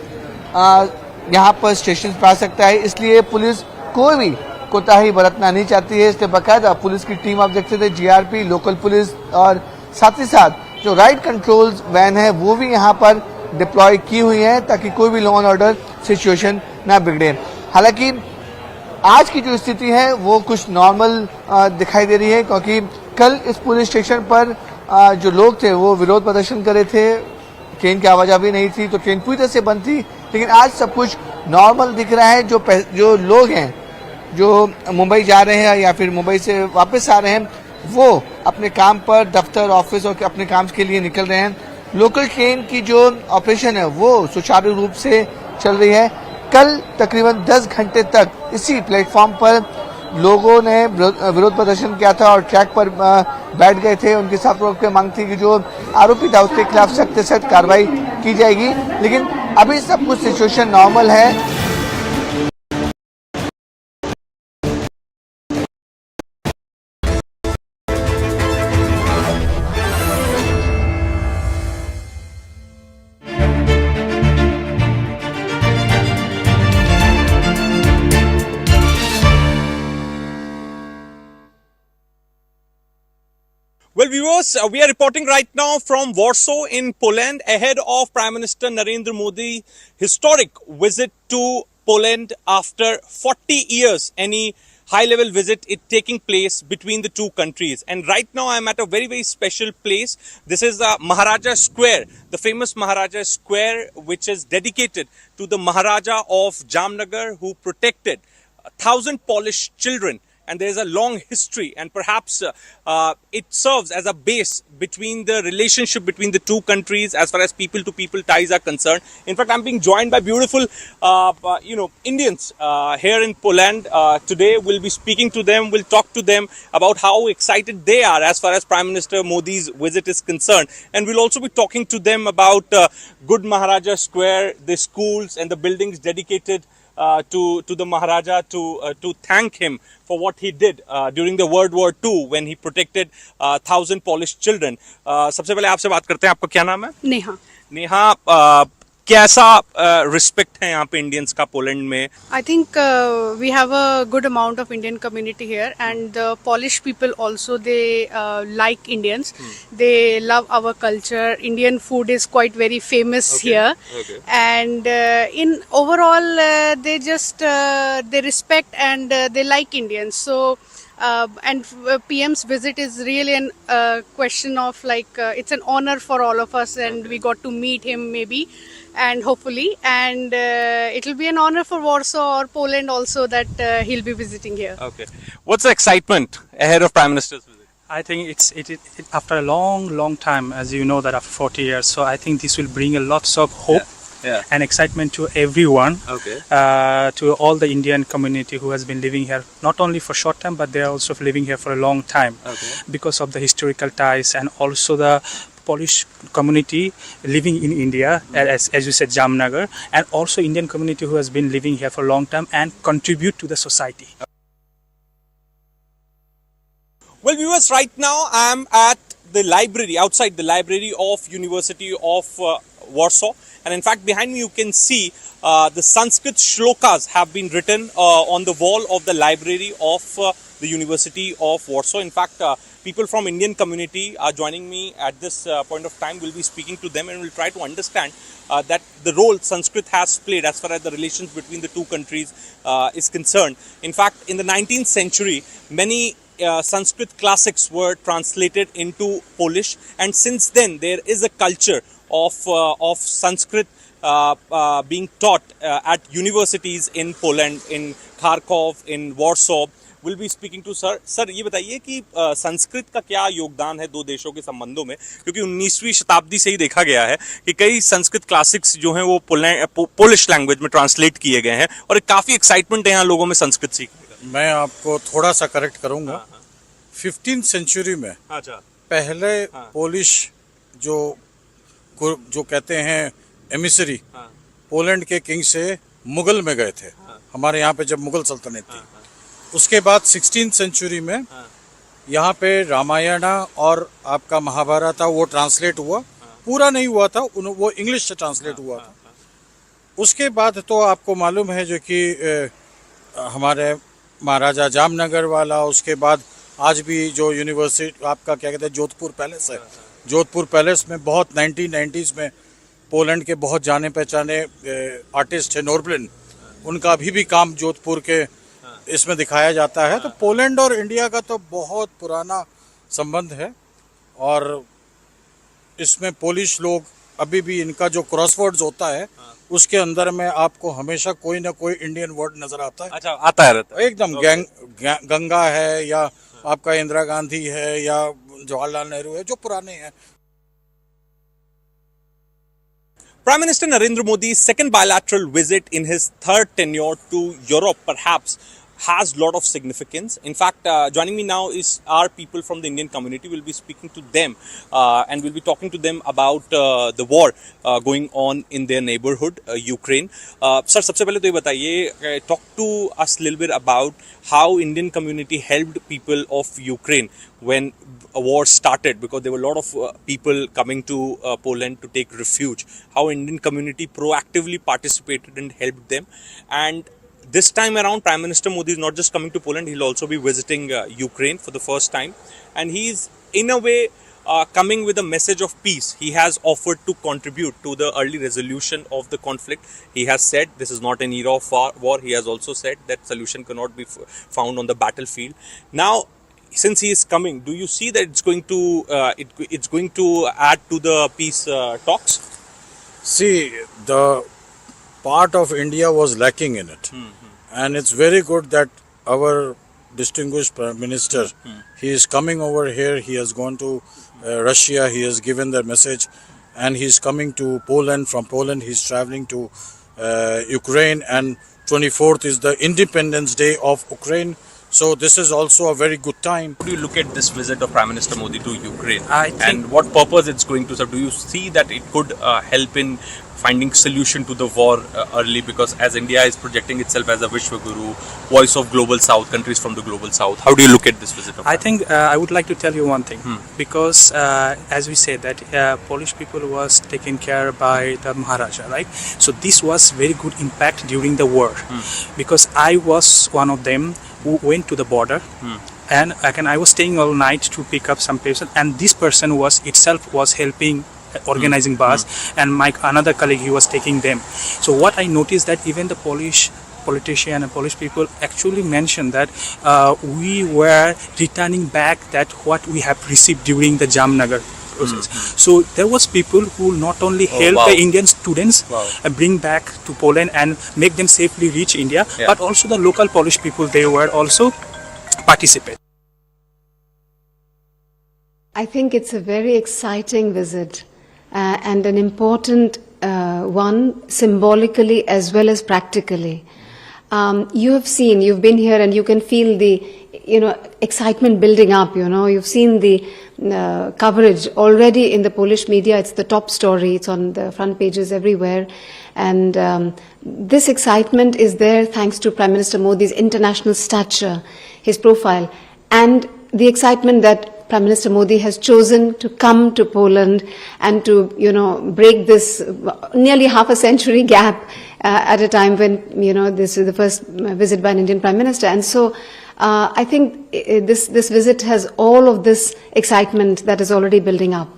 यहाँ पर स्टेशन पर आ सकता है। इसलिए पुलिस कोई भी कोताही बरतना नहीं चाहती है। इसलिए बाकायदा पुलिस की टीम आप देख सकते हैं, जीआरपी, लोकल पुलिस और साथ ही साथ जो राइट कंट्रोल वैन है वो भी यहाँ पर डिप्लॉय की हुई है ताकि कोई भी लॉ एंड ऑर्डर सिचुएशन ना बिगड़े। हालांकि आज की जो स्थिति है वो कुछ नॉर्मल दिखाई दे रही है, क्योंकि कल इस पुलिस स्टेशन पर जो लोग थे वो विरोध प्रदर्शन कर रहे थे, ट्रेन की आवाजाही नहीं थी तो ट्रेन पूरी तरह से बंद थी। लेकिन आज सब कुछ नॉर्मल दिख रहा है। जो लोग हैं जो मुंबई जा रहे हैं या फिर मुंबई से वापस आ रहे हैं वो अपने काम पर, दफ्तर, ऑफिस और अपने काम के लिए निकल रहे हैं। लोकल ट्रेन की जो ऑपरेशन है वो सुचारू रूप से चल रही है। कल तकरीबन 10 घंटे तक इसी प्लेटफॉर्म पर लोगों ने विरोध प्रदर्शन किया था और ट्रैक पर बैठ गए थे। उनकी साफ तौर पर मांग थी कि जो आरोपी था उसके खिलाफ सख्त से सख्त कार्रवाई की जाएगी। लेकिन अभी सब कुछ सिचुएशन नॉर्मल है। Well, viewers, we are reporting right now from Warsaw in Poland ahead of Prime Minister Narendra Modi's historic visit to Poland after 40 years. Any high-level visit it taking place between the two countries. And right now I am at a very, very special place. This is Maharaja Square, the famous Maharaja Square, which is dedicated to the Maharaja of Jamnagar, who protected 1,000 Polish children. And there is a long history, and perhaps it serves as a base between the relationship between the two countries as far as people-to-people ties are concerned. In fact, I'm being joined by beautiful, Indians here in Poland. Today, we'll be speaking to them. We'll talk to them about how excited they are as far as Prime Minister Modi's visit is concerned. And we'll also be talking to them about good Maharaja Square, the schools and the buildings dedicated to the Maharaja to thank him for what he did during the World War II when he protected 1,000 Polish children. सबसे पहले आपसे बात करते हैं. आपका क्या नाम है? नेहा. नेहा, कैसा रिस्पेक्ट है यहाँ पे इंडियंस का पोलैंड में? I think we have a good amount of Indian community here, and the Polish people also, they like Indians. They love our culture. Indian food is quite very famous here, and in overall they just they respect and they like Indians. So. And PM's visit is really a question of it's an honor for all of us, and we got to meet him maybe, and hopefully, and it will be an honor for Warsaw or Poland also that he'll be visiting here. Okay. What's the excitement ahead of Prime Minister's visit? I think it's after a long time, as you know, that after 40 years. So I think this will bring a lots of hope. Yeah. And excitement to everyone, to all the Indian community who has been living here, not only for short time, but they are also living here for a long time, because of the historical ties, and also the Polish community living in India, as you said, Jamnagar, and also Indian community who has been living here for a long time and contribute to the society. Well, viewers, right now I am at the library, outside the library of University of Warsaw. And in fact, behind me you can see the Sanskrit shlokas have been written on the wall of the library of the University of Warsaw. In fact, people from Indian community are joining me at this point of time. We'll be speaking to them and we'll try to understand that the role Sanskrit has played as far as the relations between the two countries is concerned. In fact, in the 19th century, many Sanskrit classics were translated into Polish, and since then there is a culture of Sanskrit being taught at universities in Poland, in Kharkov, in Warsaw. We'll be speaking to sir. Sir, ये बताइए कि संस्कृत का क्या योगदान है दो देशों के संबंधों में, क्योंकि 19वीं शताब्दी से ही देखा गया है कि कई संस्कृत क्लासिक्स जो हैं वो पोलिश लैंग्वेज में ट्रांसलेट किए गए हैं, और काफी एक्साइटमेंट है यहाँ लोगों में संस्कृत सीखने का. मैं आपको थोड़ा सा करेक्ट करूंगा. 15th सेंचुरी में पहले पोलिश जो कहते हैं एमिसरी, पोलैंड के किंग से मुगल में गए थे हमारे यहाँ पे जब मुगल सल्तनत थी. उसके बाद 16th सेंचुरी में यहाँ पे रामायण और आपका महाभारत था, वो ट्रांसलेट हुआ. पूरा नहीं हुआ था, वो इंग्लिश से ट्रांसलेट हुआ था. उसके बाद तो आपको मालूम है जो कि हमारे महाराजा जामनगर वाला, उसके बाद आज भी जो यूनिवर्सिटी आपका क्या कहते हैं जोधपुर पैलेस है, जोधपुर पैलेस में बहुत 1990s में पोलैंड के बहुत जाने पहचाने आर्टिस्ट है नोर्ब्लिन, उनका अभी भी काम जोधपुर के इसमें दिखाया जाता है. तो पोलैंड और इंडिया का तो बहुत पुराना संबंध है, और इसमें पोलिश लोग अभी भी, इनका जो क्रॉसवर्ड्स होता है उसके अंदर में आपको हमेशा कोई ना कोई इंडियन वर्ड नजर आता है. अच्छा, आता है एकदम. गंगा है, या आपका इंदिरा गांधी है, या जवाहरलाल नेहरू है, जो पुराने हैं. Prime Minister Narendra Modi's second bilateral visit in his third tenure to Europe perhaps has a lot of significance. In fact, joining me now is our people from the Indian community. We'll be speaking to them and we'll be talking to them about the war going on in their neighborhood, Ukraine. Sir, सबसे पहले तो ये बताइए, talk to us a little bit about how Indian community helped people of Ukraine when a war started, because there were a lot of people coming to Poland to take refuge. How Indian community proactively participated and helped them, and This time around, Prime Minister Modi is not just coming to Poland, he'll also be visiting Ukraine for the first time. And he's, in a way, coming with a message of peace. He has offered to contribute to the early resolution of the conflict. He has said this is not an era of war. He has also said that solution cannot be found on the battlefield. Now, since he is coming, do you see that it's going to add to the peace talks? See, the part of India was lacking in it. And it's very good that our distinguished Prime Minister, he is coming over here, he has gone to Russia, he has given the message, and he is coming to Poland. From Poland he is traveling to Ukraine, and 24th is the Independence Day of Ukraine. So this is also a very good time. How do you look at this visit of Prime Minister Modi to Ukraine? And what purpose it's going to serve? Do you see that it could help in finding solution to the war early? Because as India is projecting itself as a Vishwaguru, voice of global south, countries from the global south, how do you look at this visit of I think I would like to tell you one thing, because as we said that Polish people was taken care by the Maharaja, right? So this was very good impact during the war, because I was one of them who went to the border, and I was staying all night to pick up some person, and this person was helping organizing bus, and my another colleague, he was taking them. So what I noticed that even the Polish politician and Polish people actually mentioned that we were returning back that what we have received during the Jamnagar process. So there was people who not only help the Indian students bring back to Poland and make them safely reach India, but also the local Polish people, they were also participate. I think it's a very exciting visit and an important one, symbolically as well as practically. You have seen, you've been here and you can feel the, excitement building up, you've seen the coverage already in the Polish media. It's the top story. It's on the front pages everywhere. And this excitement is there thanks to Prime Minister Modi's international stature, his profile, and the excitement that Prime Minister Modi has chosen to come to Poland and to, break this nearly half a century gap at a time when, this is the first visit by an Indian Prime Minister. And so I think this visit has all of this excitement that is already building up.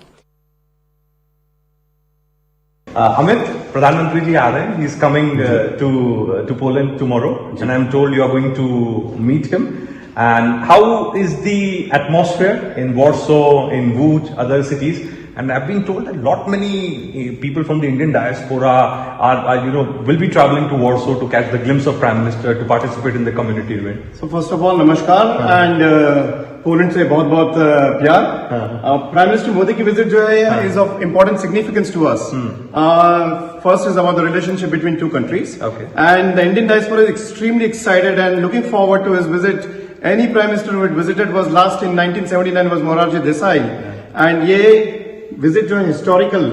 Amit, Pradhan Mantri ji aa rahe hain. He's coming to Poland tomorrow, and I'm told you are going to meet him. And how is the atmosphere in Warsaw, in Łódź, other cities? And I've been told that many people from the Indian diaspora are will be traveling to Warsaw to catch the glimpse of Prime Minister, to participate in the community event. So first of all, namaskar, and Poland se bahut pyar. Prime Minister Modi ki visit jo hai is of important significance to us. First is about the relationship between two countries. And the Indian diaspora is extremely excited and looking forward to his visit. Any Prime Minister who had visited was last in 1979 was Morarji Desai. And ye visit jo historical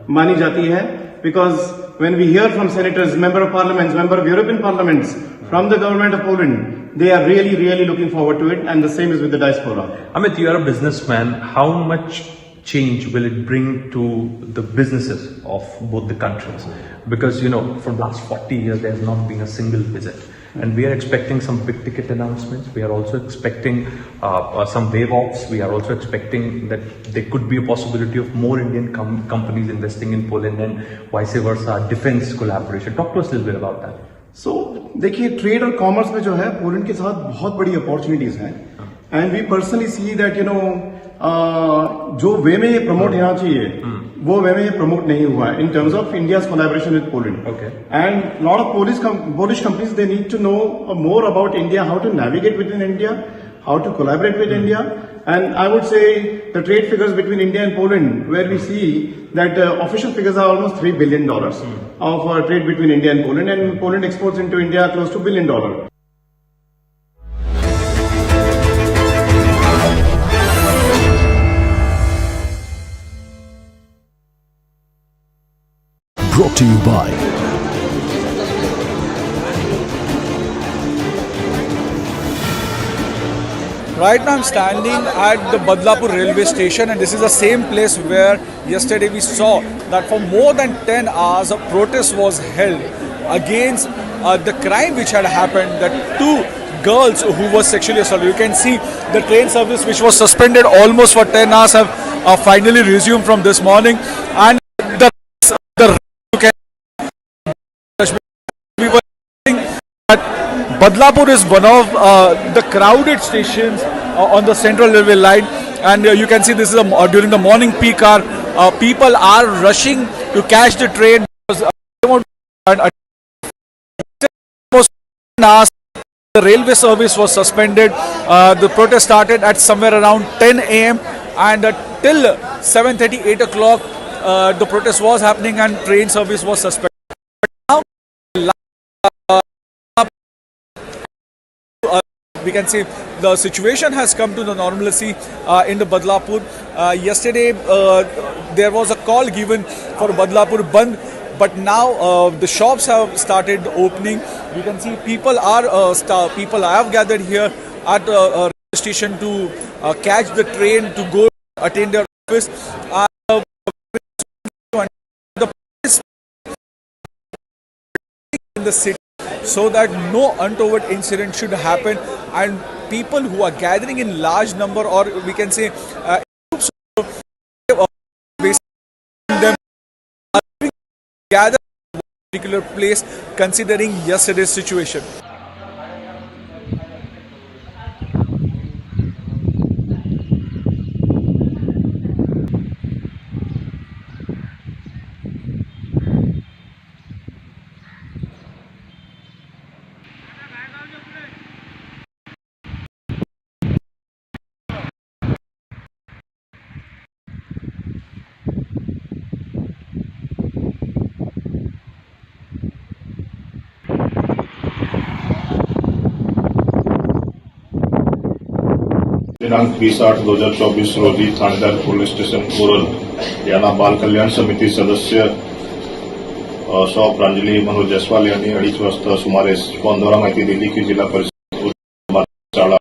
mani jati hai, because when we hear from senators, member of parliaments, member of European parliaments, from the government of Poland, they are really, really looking forward to it, and the same is with the diaspora. Amit, you are a businessman. How much change will it bring to the businesses of both the countries? Because, for the last 40 years, there has not been a single visit. And we are expecting some big ticket announcements. We are also expecting some wave-offs. We are also expecting that there could be a possibility of more Indian companies investing in Poland and vice versa, defense collaboration. Talk to us a little bit about that. So, देखिए trade और commerce में जो है Poland के साथ बहुत बड़ी opportunities हैं. And we personally see that जो वे में ये promote होना चाहिए, वो वे में ये promote नहीं हुआ है in terms of India's collaboration with Poland. And a lot of Polish companies, they need to know more about India, how to navigate within India, how to collaborate with India. And I would say the trade figures between India and Poland, where we see that official figures are almost $3 billion of trade between India and Poland exports into India close to $1 billion. Brought to you by Right now I'm standing at the Badlapur railway station, and this is the same place where yesterday we saw that for more than 10 hours a protest was held against the crime which had happened, that two girls who were sexually assaulted. You can see the train service which was suspended almost for 10 hours have finally resumed from this morning, and the you can we were saying that Badlapur is one of the crowded stations on the central railway line, and you can see this is during the morning peak hour. People are rushing to catch the train because the railway service was suspended. The protest started at somewhere around 10 a.m. and till 7:30, 8 o'clock the protest was happening and train service was suspended. But now we can say the situation has come to the normalcy in the Badlapur. Yesterday there was a call given for Badlapur Bandh, but now the shops have started opening. You can see people have gathered here at the railway station to catch the train to go attend their office. The police in the city so that no untoward incident should happen, and people who are gathering in large number, or we can say groups of them gather in a particular place considering yesterday's situation. दिनांक 20/8/2024 रोजी ठाणेदार police station coral यांना बाल कल्याण समिती सदस्य सौ प्रांजली मनोज जयस्वाल यांनी 2:30 वाजता सुमारे फोनद्वारा माहिती दिली की जिल्हा परिषद शाळा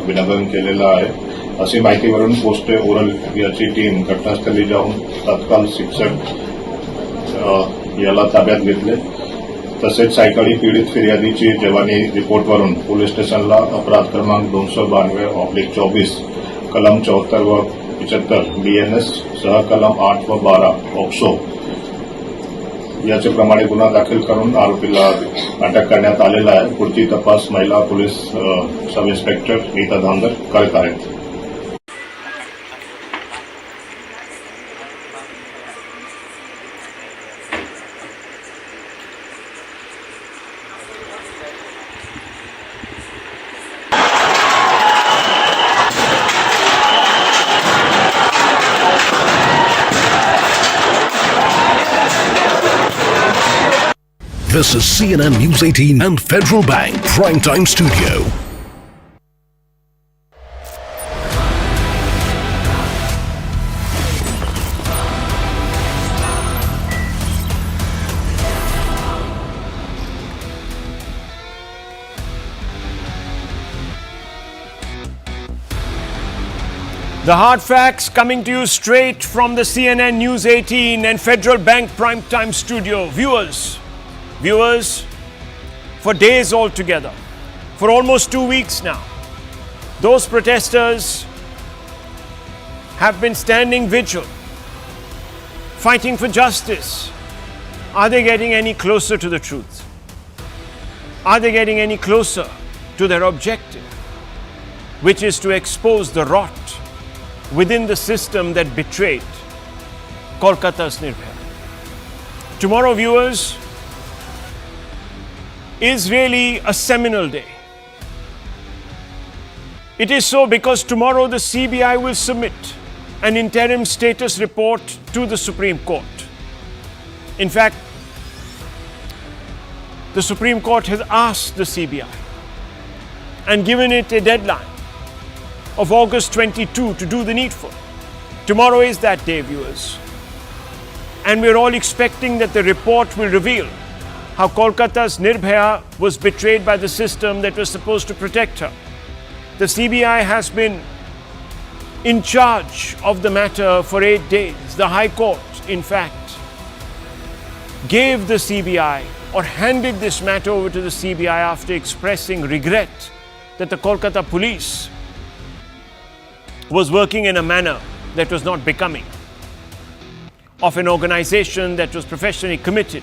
विलंबन केलेलं आहे अशी माहितीवरून पोस्ट ओरल याची टीम घटनास्थळी जाऊन तत्काळ शिक्षक याला ताब्यात घेतले. तसेच सायकाळी पीडित फिर्यादीची जवानी रिपोर्टवरून पोलीस स्टेशनला अपराध क्रमांक 292/24 कलम 74 व 75 BNS सह कलम 8 व 12 ऑक्सो याचे प्रमाणे गुन्हा दाखल करून आरोपीला अटक करण्यात आलेला आहे. पुढची तपास महिला पोलीस सब इन्स्पेक्टर नीता धांदर करत आहेत. This is CNN News 18 and Federal Bank Primetime Studio. The hard facts coming to you straight from the CNN News 18 and Federal Bank Primetime Studio. Viewers, for days altogether, for almost 2 weeks now, those protesters have been standing vigil, fighting for justice. Are they getting any closer to the truth? Are they getting any closer to their objective, which is to expose the rot within the system that betrayed Kolkata's Nirbhaya? Tomorrow, viewers, is really a seminal day. It is so because tomorrow the CBI will submit an interim status report to the Supreme Court. In fact, the Supreme Court has asked the CBI and given it a deadline of August 22 to do the needful. Tomorrow is that day, viewers. And we're all expecting that the report will reveal how Kolkata's Nirbhaya was betrayed by the system that was supposed to protect her. The CBI has been in charge of the matter for 8 days. The High Court, in fact, gave the CBI or handed this matter over to the CBI after expressing regret that the Kolkata police was working in a manner that was not becoming of an organization that was professionally committed,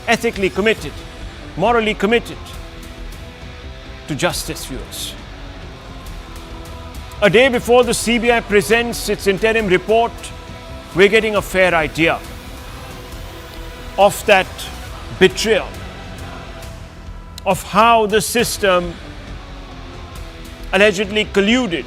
ethically committed, morally committed to justice, viewers. A day before the CBI presents its interim report, we're getting a fair idea of that betrayal, of how the system allegedly colluded